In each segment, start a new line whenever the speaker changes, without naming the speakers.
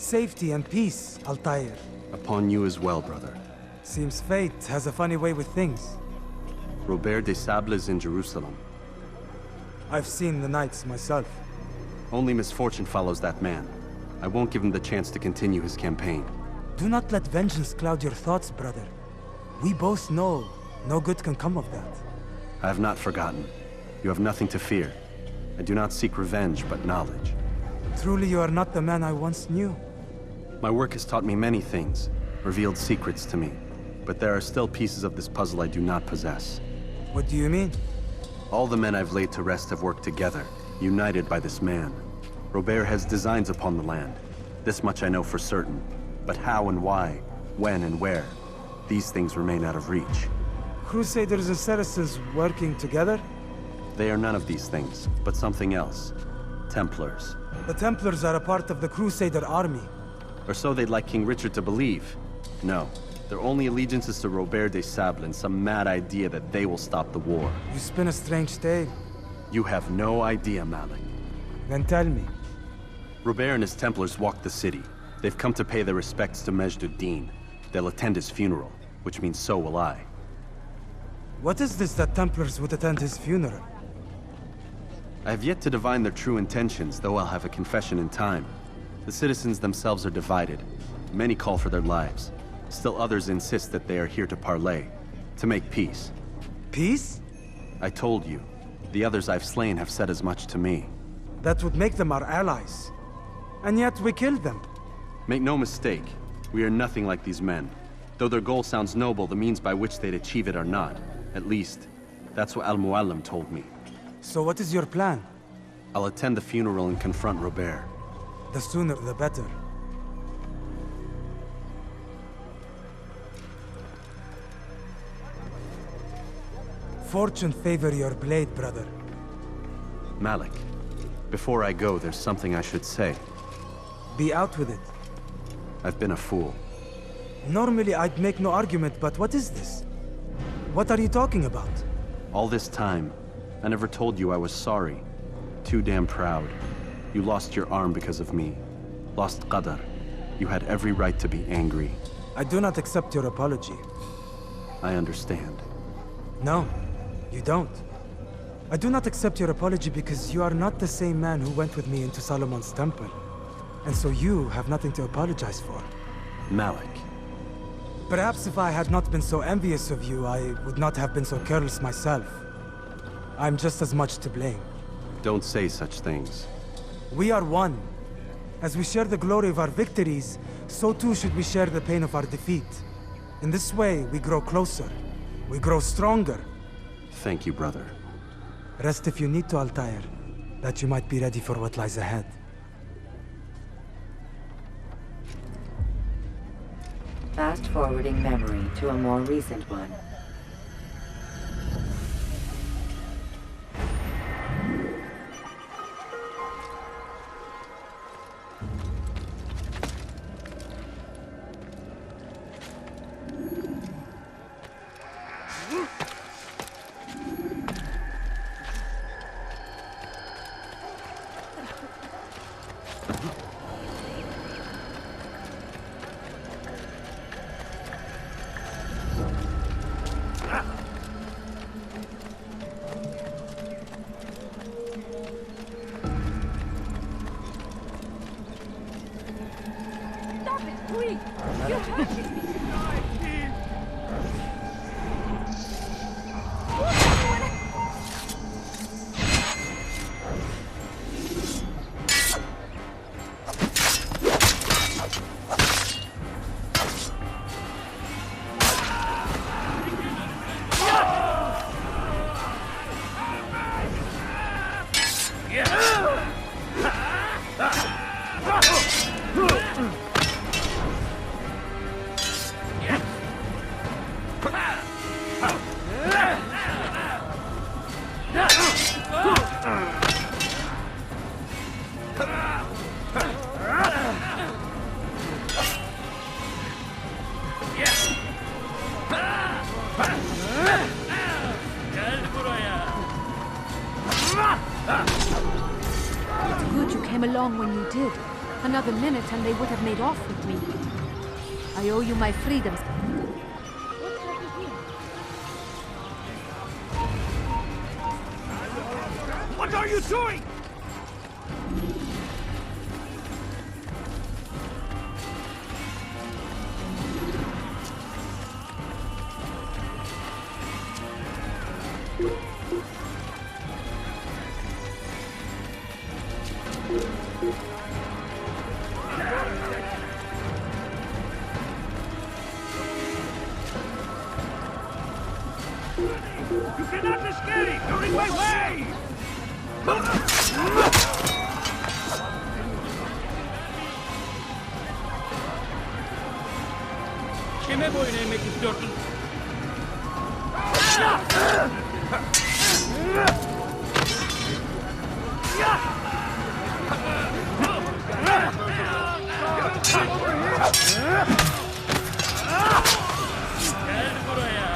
safety and peace, Altair.
Upon you as well, brother.
Seems fate has a funny way with things.
Robert de Sable is in Jerusalem.
I've seen the Knights myself.
Only misfortune follows that man. I won't give him the chance to continue his campaign.
Do not let vengeance cloud your thoughts, brother. We both know no good can come of that.
I have not forgotten. You have nothing to fear. I do not seek revenge, but knowledge.
Truly you are not the man I once knew.
My work has taught me many things, revealed secrets to me. But there are still pieces of this puzzle I do not possess.
What do you mean?
All the men I've laid to rest have worked together, united by this man. Robert has designs upon the land. This much I know for certain. But how and why, when and where, these things remain out of reach.
Crusaders and Saracens working together?
They are none of these things, but something else. Templars.
The Templars are a part of the Crusader army.
Or so they'd like King Richard to believe. No, their only allegiance is to Robert de Sable and some mad idea that they will stop the war.
You spin a strange tale.
You have no idea, Malik.
Then tell me.
Robert and his Templars walked the city. They've come to pay their respects to Majd ad-Din. They'll attend his funeral, which means so will I.
What is this that Templars would attend his funeral?
I have yet to divine their true intentions, though I'll have a confession in time. The citizens themselves are divided. Many call for their lives. Still others insist that they are here to parley, to make peace.
Peace?
I told you. The others I've slain have said as much to me.
That would make them our allies. And yet we killed them.
Make no mistake, we are nothing like these men. Though their goal sounds noble, the means by which they'd achieve it are not. At least, that's what Al-Mualim told me.
So what is your plan?
I'll attend the funeral and confront Robert.
The sooner the better. Fortune favor your blade, brother.
Malik, before I go, there's something I should say.
Be out with it.
I've been a fool.
Normally I'd make no argument, but what is this? What are you talking about?
All this time, I never told you I was sorry. Too damn proud. You lost your arm because of me. Lost Qadar. You had every right to be angry.
I do not accept your apology.
I understand.
No, you don't. I do not accept your apology because you are not the same man who went with me into Solomon's temple. And so you have nothing to apologize for.
Malik.
Perhaps if I had not been so envious of you, I would not have been so careless myself. I'm just as much to blame.
Don't say such things.
We are one. As we share the glory of our victories, so too should we share the pain of our defeat. In this way, we grow closer. We grow stronger.
Thank you, brother.
Rest if you need to, Altair, that you might be ready for what lies ahead.
Fast-forwarding memory to a more recent one.
It's good you came along when you did. Another minute and they would have made off with me. I owe you my freedom.
What are you doing? You cannot escape! You're in my way! Kime boyun eğmek istiyorsun? Gel buraya!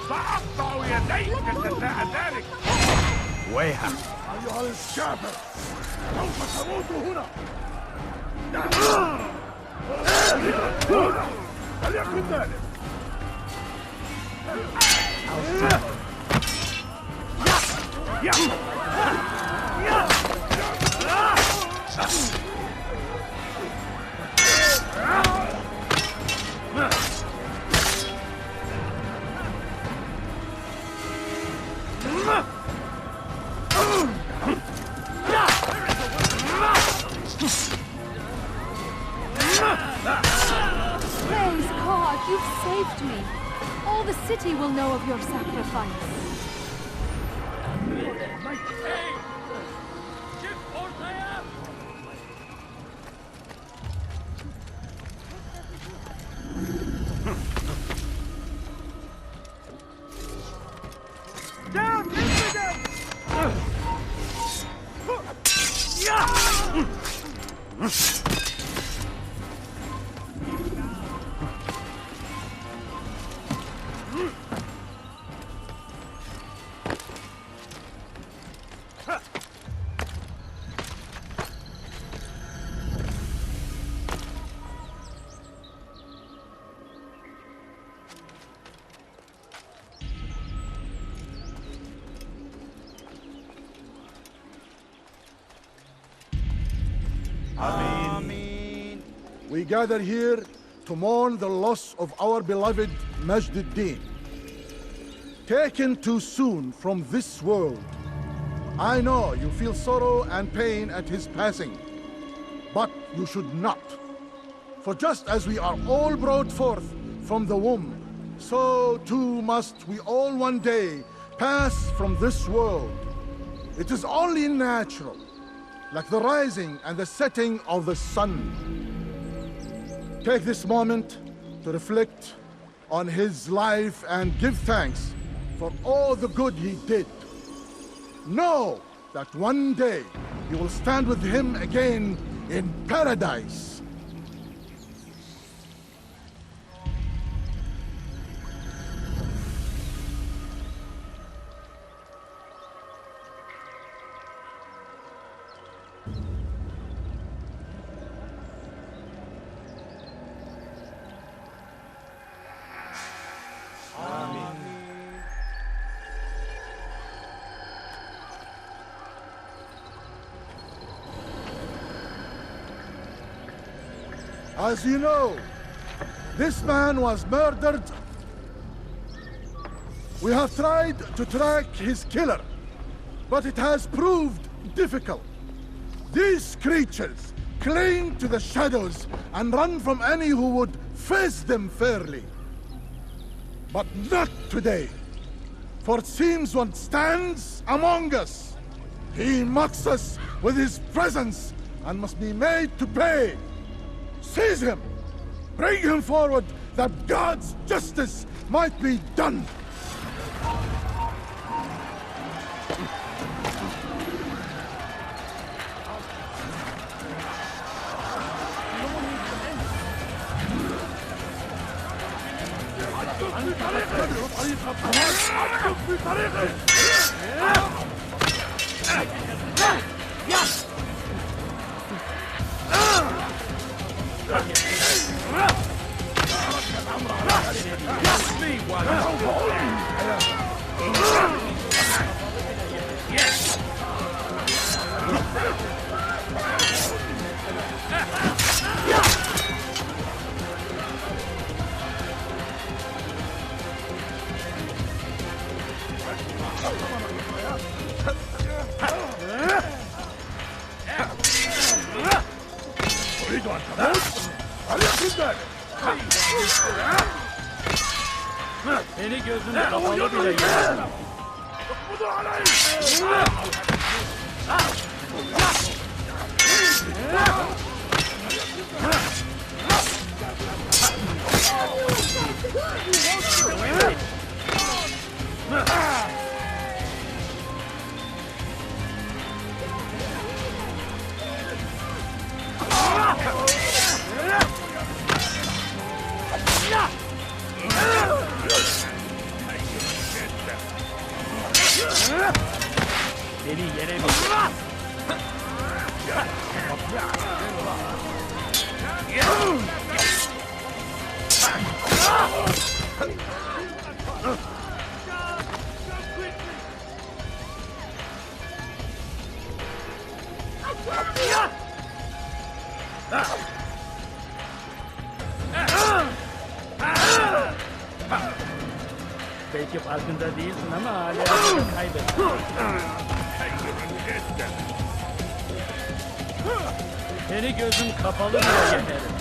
سأقطع يديك جزاء ذلك.
ويحك.
أيها الكافر، سوف تموت هنا. فليكن ذلك.
Praise God, you've saved me. All the city will know of your sacrifice.
Down, infidel!
We gather here to mourn the loss of our beloved Majd ad-Din. Taken too soon from this world. I know you feel sorrow and pain at his passing, but you should not. For just as we are all brought forth from the womb, so too must we all one day pass from this world. It is only natural, like the rising and the setting of the sun. Take this moment to reflect on his life and give thanks for all the good he did. Know that one day you will stand with him again in paradise. As you know, this man was murdered. We have tried to track his killer, but it has proved difficult. These creatures cling to the shadows and run from any who would face them fairly. But not today, for it seems one stands among us. He mocks us with his presence and must be made to pay. Seize him! Bring him forward that God's justice might be done!
تريد أن تموت؟ فليكن ذلك.
Beni gözünde kapalı bile görüyorum.
اقبضوا عليه!
Beni yenemeyecek. Belki farkında değilsin ama hala kaybettin. Seni gözüm kapalı bile yenerim.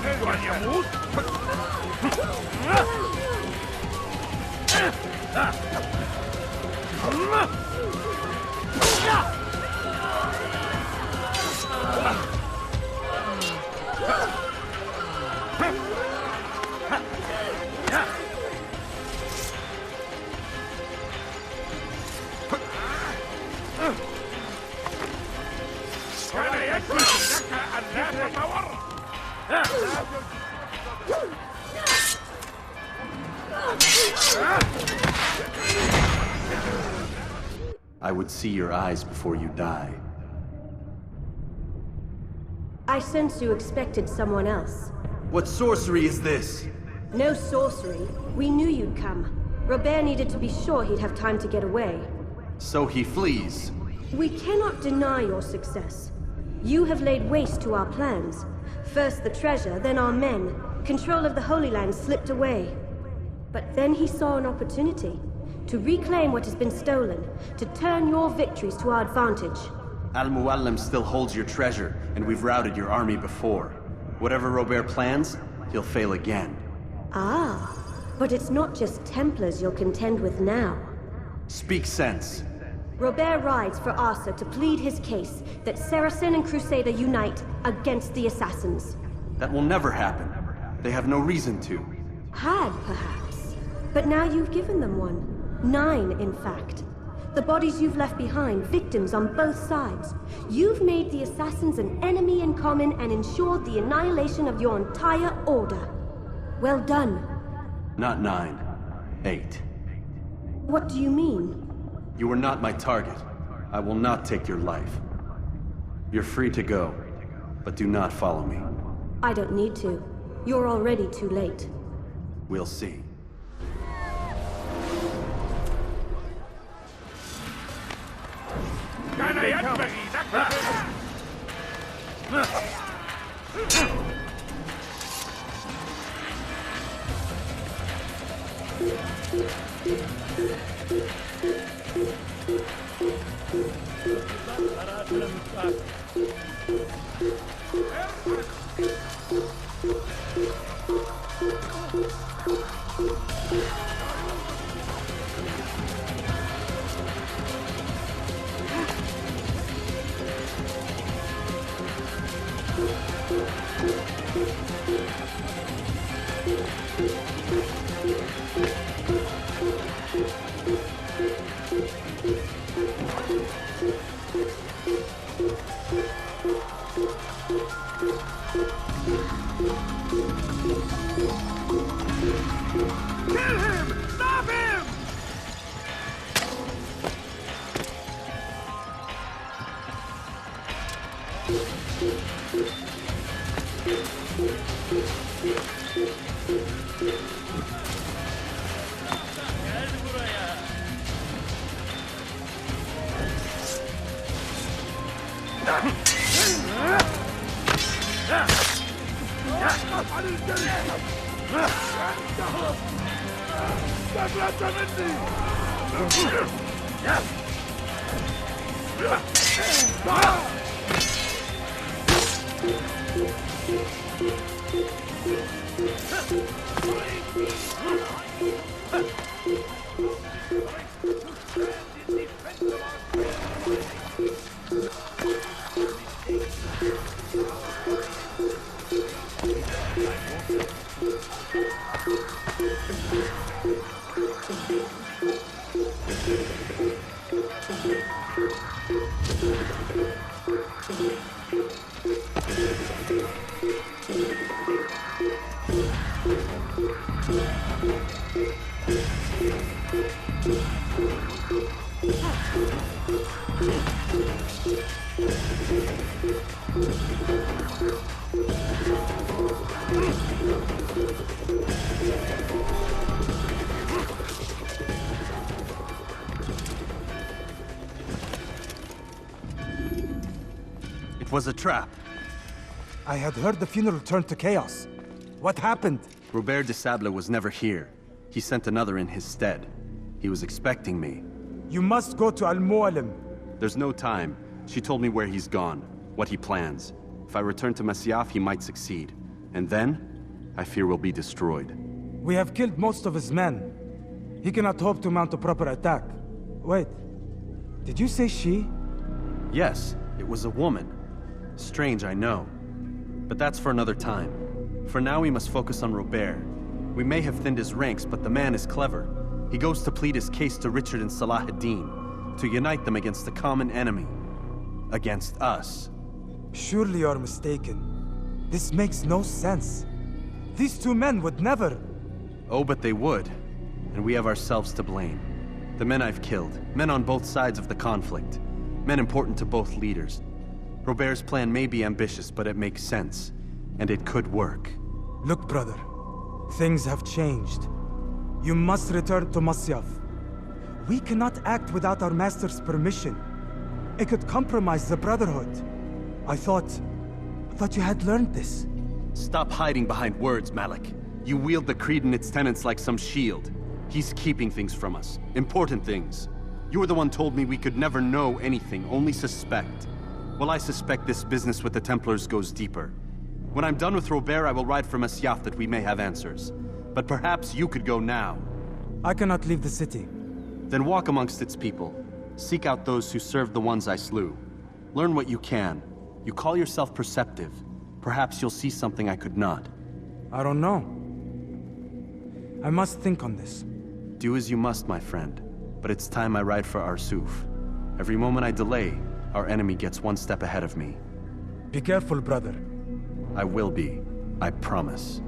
تريد أن يموت؟ كان يجب لك أن لا تتورط.
I would see your eyes before you die.
I sense you expected someone else.
What sorcery is this?
No sorcery. We knew you'd come. Robert needed to be sure he'd have time to get away.
So he flees.
We cannot deny your success. You have laid waste to our plans. First the treasure, then our men. Control of the Holy Land slipped away. But then he saw an opportunity to reclaim what has been stolen, to turn your victories to our advantage.
Al-Muallim still holds your treasure, and we've routed your army before. Whatever Robert plans, he'll fail again.
Ah, but it's not just Templars you'll contend with now.
Speak sense.
Robert rides for Asa to plead his case that Saracen and Crusader unite against the Assassins.
That will never happen. They have no reason to.
Had, perhaps. But now you've given them one. 9, in fact. The bodies you've left behind, victims on both sides. You've made the assassins an enemy in common and ensured the annihilation of your entire order. Well done.
Not 9. 8.
What do you mean?
You were not my target. I will not take your life. You're free to go, but do not follow me.
I don't need to. You're already too late.
We'll see.
كان ينبغي لك Kill him! Stop him! عن الجريمة! انتهوا! استفلت مني!
It was a trap.
I had heard the funeral turned to chaos. What happened?
Robert de Sable was never here. He sent another in his stead. He was expecting me.
You must go to Al-Mualim.
There's no time. She told me where he's gone, what he plans. If I return to Masyaf, he might succeed. And then, I fear we'll be destroyed.
We have killed most of his men. He cannot hope to mount a proper attack. Wait, did you say she?
Yes, it was a woman. Strange, I know. But that's for another time. For now, we must focus on Robert. We may have thinned his ranks, but the man is clever. He goes to plead his case to Richard and Salah ad-Din, to unite them against the common enemy. Against us.
Surely you're mistaken. This makes no sense. These two men would never...
Oh, but they would. And we have ourselves to blame. The men I've killed, men on both sides of the conflict. Men important to both leaders. Robert's plan may be ambitious, but it makes sense. And it could work.
Look, brother. Things have changed. You must return to Masyaf. We cannot act without our master's permission. It could compromise the Brotherhood. I thought you had learned this.
Stop hiding behind words, Malik. You wield the creed and its tenets like some shield. He's keeping things from us. Important things. You were the one told me we could never know anything, only suspect. Well, I suspect this business with the Templars goes deeper. When I'm done with Robert, I will ride for Masyaf that we may have answers. But perhaps you could go now.
I cannot leave the city.
Then walk amongst its people. Seek out those who served the ones I slew. Learn what you can. You call yourself perceptive. Perhaps you'll see something I could not.
I don't know. I must think on this.
Do as you must, my friend. But it's time I ride for Arsuf. Every moment I delay, our enemy gets one step ahead of me.
Be careful, brother.
I will be. I promise.